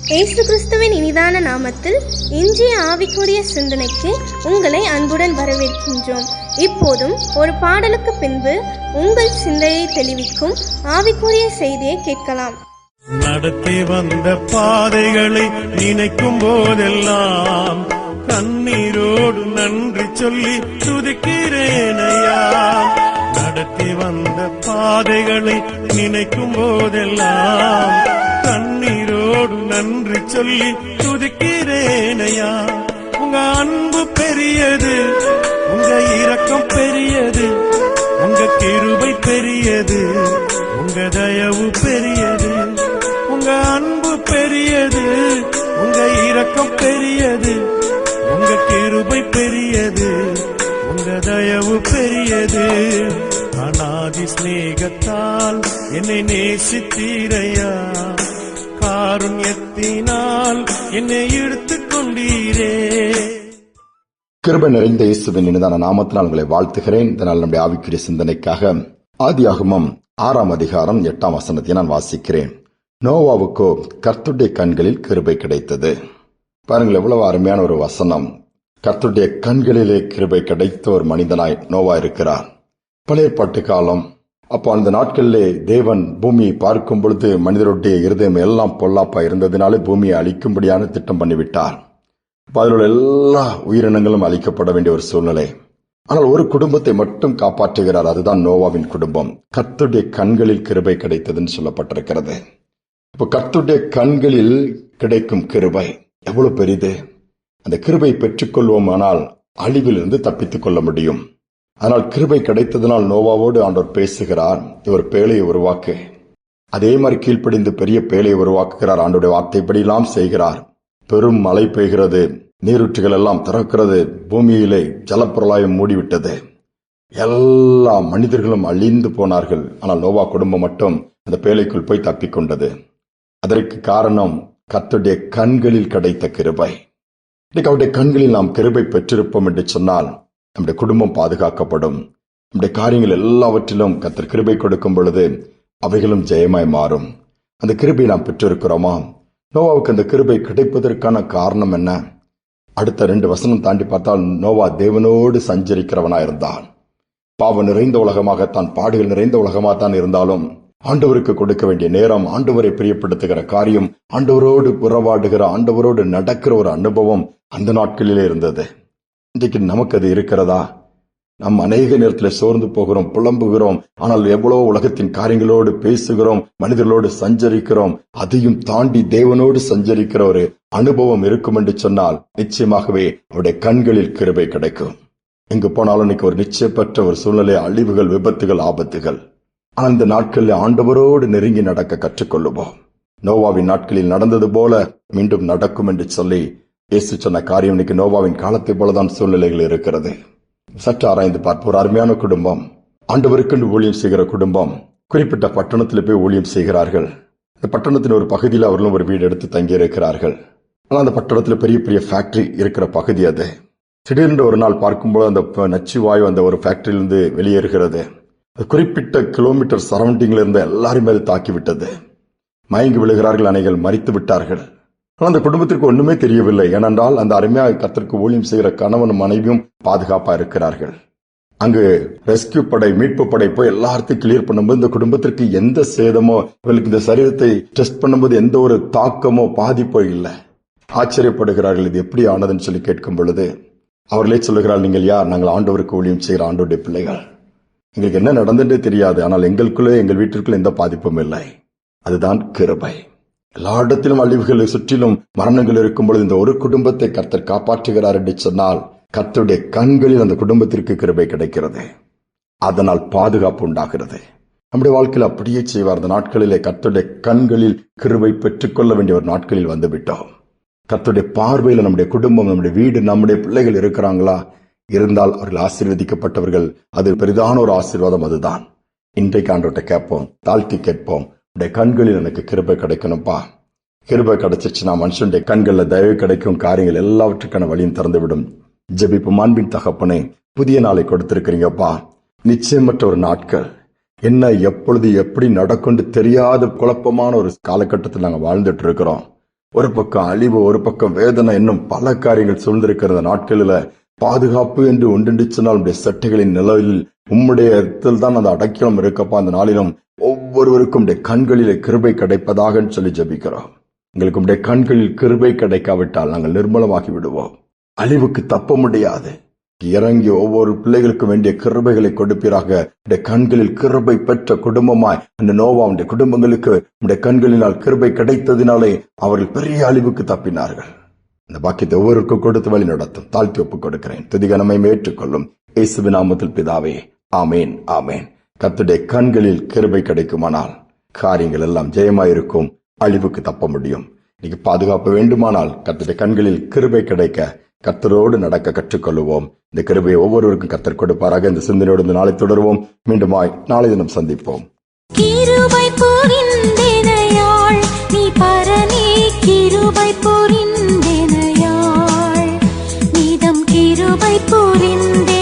இயேசு கிறிஸ்துவின் இனிதான நாமத்தில் இன்றைய ஆவிக்குரிய சிந்தனைக்கு உங்களை அன்புடன் வரவேற்கின்றோம். இப்போதும் ஒரு பாடலுக்கு பின்பு உங்கள் சிந்தையை தெளிவிக்கும் ஆவிக்குரிய செய்தியை கேட்கலாம். நடத்தி வந்த பாதைகளை நினைக்கும் போதெல்லாம் கண்ணீரோடு நன்றி சொல்லி துதிக்கிறேனையா. நடத்தி வந்த பாதைகளை நினைக்கும் போதெல்லாம் கண்ணீரோடு நன்றி சொல்லி துதிக்கிறேனையா. உங்க அன்பு பெரியது, உங்க இரக்கம் பெரியது, உங்க கிருபை பெரியது, உங்க தயவு பெரியது. உங்க அன்பு பெரியது, உங்க இரக்கம் பெரியது, உங்க கிருபை பெரியது, உங்க தயவு பெரியது. அநாதி ஸ்நேகத்தால் என்னை நேசித்தீரையா, காருண்யத்தினால் என்னை எடுத்துக் கொண்டீரே. கிருபை நிறைந்த இயேசுவின் இனிதான நாமத்தினால் உங்களை வாழ்த்துகிறேன். இதனால் நம்முடைய ஆவிக்குரிய சிந்தனைக்காக ஆதியாகமம் 6ஆம் அதிகாரம் 8ஆம் வசனத்தை நான் வாசிக்கிறேன். நோவாவுக்கோ கர்த்தருடைய கண்களில் கிருபை கிடைத்தது. பாருங்கள், எவ்வளவு அருமையான ஒரு வசனம். கர்த்தருடைய கண்களிலே கிருபை கிடைத்த ஒரு மனிதனாய் நோவா இருக்கிறார். பழைய ஏற்பாட்டு காலம். அப்போ அந்த நாட்களிலே தேவன் பூமியை பார்க்கும் பொழுது மனிதருடைய இருதயம் எல்லாம் பொல்லாப்பா இருந்ததினாலே பூமியை அழிக்கும்படியான திட்டம் பண்ணிவிட்டார். அதில் உள்ள எல்லா உயிரினங்களும் அழிக்கப்பட வேண்டிய ஒரு சூழ்நிலை. ஆனால் ஒரு குடும்பத்தை மட்டும் காப்பாற்றுகிறார். அதுதான் நோவாவின் குடும்பம். கர்த்தருடைய கண்களில் கிருபை கிடைத்ததுன்னு சொல்லப்பட்டிருக்கிறது. இப்போ கர்த்தருடைய கண்களில் கிடைக்கும் கிருபை எவ்வளவு பெரிது. அந்த கிருபை பெற்றுக்கொள்வோமானால் அழிவிலிருந்து தப்பித்துக் கொள்ள முடியும். ஆனால் கிருபை கிடைத்ததனால் நோவாவோடு ஆண்டவர் பேசுகிறார், இவர் பேழையை உருவாக்கு. அதே மாதிரி கீழ்ப்படிந்து பெரிய பேழையை உருவாக்குகிறார். ஆண்டோடைய வார்த்தைப்படியெல்லாம் செய்கிறார். பெரும் மழை பெய்கிறது, நீரூற்றுகள் எல்லாம் திறக்கிறது, பூமியிலே ஜலப்பிரளயம் மூடிவிட்டது. எல்லா மனிதர்களும் அழிந்து போனார்கள். ஆனால் நோவா குடும்பம் மட்டும் அந்த பேழைக்குள் போய் தப்பிக்கொண்டது. அதற்கு காரணம் கர்த்தருடைய கண்களில் கிடைத்த கிருபை. இன்னைக்கு அவருடைய கண்களில் நாம் கிருபை பெற்றிருப்போம் என்று சொன்னால் நம்முடைய குடும்பம் பாதுகாக்கப்படும். நம்முடைய காரியங்கள் எல்லாவற்றிலும் கர்த்தர் கிருபை கொடுக்கும் பொழுது அவைகளும் ஜெயமாய் மாறும். அந்த கிருபை நாம் பெற்றிருக்கிறோமா? நோவாவுக்கு அந்த கிருபை கிடைப்பதற்கான காரணம் என்ன? அடுத்த 2 வசனம் தாண்டி பார்த்தால் நோவா தேவனோடு சஞ்சரிக்கிறவனா இருந்தான். பாவம் நிறைந்த உலகமாகத்தான், பாடுகள் நிறைந்த உலகமாகத்தான் இருந்தாலும் ஆண்டவருக்கு கொடுக்க வேண்டிய நேரம், ஆண்டவரை பிரியப்படுத்துகிற காரியம், ஆண்டவரோடு உறவாடுகிற, ஆண்டவரோடு நடக்கிற ஒரு அனுபவம் அந்த நாட்களிலே இருந்தது. இன்றைக்கு நமக்கு அது இருக்கிறதா? நாம் அநேக நேரத்தில் சோர்ந்து போகிறோம், புலம்புகிறோம். ஆனால் எவ்வளவு உலகத்தின் காரியங்களோடு பேசுகிறோம், மனிதர்களோடு சஞ்சரிக்கிறோம். அதையும் தாண்டி தேவனோடு சஞ்சரிக்கிற ஒரு அனுபவம் இருக்கும் என்று சொன்னால் நிச்சயமாகவே அவருடைய கண்களில் கிருபை கிடைக்கும். எங்கு போனாலும் இன்னைக்கு ஒரு நிச்சயப்பட்ட ஒரு சூழ்நிலை, அழிவுகள், விபத்துகள், ஆபத்துகள். ஆனால் இந்த நாட்களில் ஆண்டவரோடு நெருங்கி நடக்க கற்றுக்கொள்ளுவோம். நோவாவின் நாட்களில் நடந்தது போல மீண்டும் நடக்கும் என்று சொல்லி இயேசு சொன்ன காரியம் இன்னைக்கு நோவாவின் காலத்தை போலதான் சூழ்நிலைகள் இருக்கிறது. சற்று ஆராய்ந்து பார்ப்போம். ஒரு அருமையான குடும்பம், ஆண்டவருக்கு ஊழியம் செய்கிற குடும்பம், குறிப்பிட்ட பட்டணத்தில் போய் ஊழியம் செய்கிறார்கள். இந்த பட்டணத்தின் ஒரு பகுதியில் அவர்களும் ஒரு வீடு எடுத்து தங்கி இருக்கிறார்கள். ஆனால் அந்த பட்டணத்தில் பெரிய பெரிய ஃபேக்டரி இருக்கிற பகுதி அது. திடீரென்று ஒரு நாள் பார்க்கும்போது அந்த நச்சு வாயு அந்த ஒரு ஃபேக்டரியிலிருந்து வெளியேறுகிறது. குறிப்பிட்ட கிலோமீட்டர் சரௌண்டிங்ல இருந்த எல்லாருமே அது தாக்கிவிட்டது. மயங்கி விழுகிறார்கள், அனைகள் மரித்து விட்டார்கள். ஆனால் அந்த குடும்பத்திற்கு ஒண்ணுமே தெரியவில்லை. ஏனென்றால் அந்த அருமையாக கர்த்தருக்கு ஊழியம் செய்கிற கணவனும் மனைவியும் பாதுகாப்பா இருக்கிறார்கள். அங்கு ரெஸ்கியூ படை, மீட்பு படை போய் எல்லாத்தையும் கிளியர் பண்ணும்போது இந்த குடும்பத்திற்கு எந்த சேதமோ, இவர்களுக்கு இந்த சரீரத்தை டெஸ்ட் பண்ணும்போது எந்த ஒரு தாக்கமோ பாதிப்போ இல்லை. ஆச்சரியப்படுகிறார்கள், இது எப்படி ஆனதுன்னு சொல்லி கேட்கும் பொழுது அவர்களே சொல்லுகிறார்கள், நீங்கள் யார்? நாங்கள் ஆண்டவருக்கு ஊழியம் செய்கிற ஆண்டவருடைய பிள்ளைகள். எங்களுக்கு என்ன நடந்துட்டே தெரியாது, ஆனால் எங்களுக்குள்ளே, எங்கள் வீட்டிற்குள்ள எந்த பாதிப்பும் இல்லை. அதுதான் கிருபை. எல்லா இடத்திலும் அழிவுகள், சுற்றிலும் மரணங்கள் இருக்கும் பொழுது இந்த ஒரு குடும்பத்தை கர்த்தர் காப்பாற்றுகிறார் என்று சொன்னால் கர்த்தருடைய கண்களில் அந்த குடும்பத்திற்கு கிருபை கிடைக்கிறது. அதனால் பாதுகாப்பு உண்டாகிறது. நம்முடைய வாழ்க்கையில் அப்படியே செய்வார். அந்த நாட்களிலே கர்த்தருடைய கண்களில் கிருபை பெற்றுக்கொள்ள வேண்டிய ஒரு நாட்களில் வந்துவிட்டோம். கர்த்தருடைய பார்வையில் நம்முடைய குடும்பம், நம்முடைய வீடு, நம்முடைய பிள்ளைகள் இருக்கிறாங்களா? இருந்தால் அவர்கள் ஆசீர்வதிக்கப்பட்டவர்கள். அது பெரிதான ஒரு ஆசீர்வாதம். அதுதான் இன்றைக்கு ஆண்டவர்கிட்ட கேட்போம், தாழ்த்தி கேட்போம். உடைய கண்களில் எனக்கு கிருபை கிடைக்கணும்பா. கிருபை கிடைச்சிச்சுன்னா மனுஷனுடைய கண்களில் தயவு கிடைக்கும். காரியங்கள் எல்லாவற்றுக்கான வழியும் திறந்துவிடும். ஜெபிப்போம். அன்பின் தகப்பனே, புதிய நாளை கொடுத்திருக்கிறீங்கப்பா. நிச்சயமற்ற ஒரு நாட்கள், என்ன எப்பொழுது எப்படி நடக்கும் தெரியாத குழப்பமான ஒரு காலகட்டத்தில் நாங்கள் வாழ்ந்துட்டு இருக்கிறோம். ஒரு பக்கம் அழிவு, ஒரு பக்கம் வேதனை, இன்னும் பல காரியங்கள் சூழ்ந்திருக்கிற நாட்களில பாதுகாப்பு என்று ஒன்றென்று சொன்னால் உடைய சட்டைகளின் நிலையில் உம்முடைய இடத்தில் தான் அந்த அடைக்கலம் இருக்கப்பா. அந்த நாளிலும் ஒவ்வொருவருக்கும் உடைய கண்களிலே கிருபை கிடைப்பதாக சொல்லி ஜெபிக்கிறோம். எங்களுக்கு உடைய கண்களில் கிருபை கிடைக்காவிட்டால் நாங்கள் நிர்மலமாகி விடுவோம். அழிவுக்கு தப்ப முடியாது. இறங்கி ஒவ்வொரு பிள்ளைகளுக்கும் வேண்டிய கிருபைகளை கொடுப்பீராக. உடைய கண்களில் கிருபை பெற்ற குடும்பமாய் அந்த நோவாவுடைய குடும்பங்களுக்கு உடைய கண்களினால் கிருபை கிடைத்ததினாலே அவர்கள் பெரிய அழிவுக்கு தப்பினார்கள். இந்த பாக்கியத்தை ஒவ்வொருக்கும் கொடுத்து வழி நடத்தும். தாழ்த்தி ஒப்புக் கொடுக்கிறேன். துதிகனமை ஏற்றுக்கொள்ளும் இயேசுவின் நாமத்தில் பிதாவே, ஆமேன், ஆமேன். கர்த்தருடைய கண்களில் கிருபை கிடைக்குமானால் காரியங்கள் எல்லாம் ஜெயமாயிருக்கும். அழிவுக்கு தப்ப முடியும். இன்னைக்கு பாதுகாப்பு வேண்டுமானால் கர்த்தருடைய கண்களில் கிருபை கிடைக்க கர்த்தரோடு நடக்க கற்றுக்கொள்வோம். இந்த கிருபையை ஒவ்வொருவருக்கும் கர்த்தர் கொடுப்பாராக. இந்த சிந்தனையோடு இந்த நாளை தொடருவோம். மீண்டுமாய் நாளை தினம் சந்திப்போம். கிருபை புரிந்தேனையாள் நீ பரனே, கிருபை புரிந்தேனையாள் நீதம் கிருபை புரிந்தே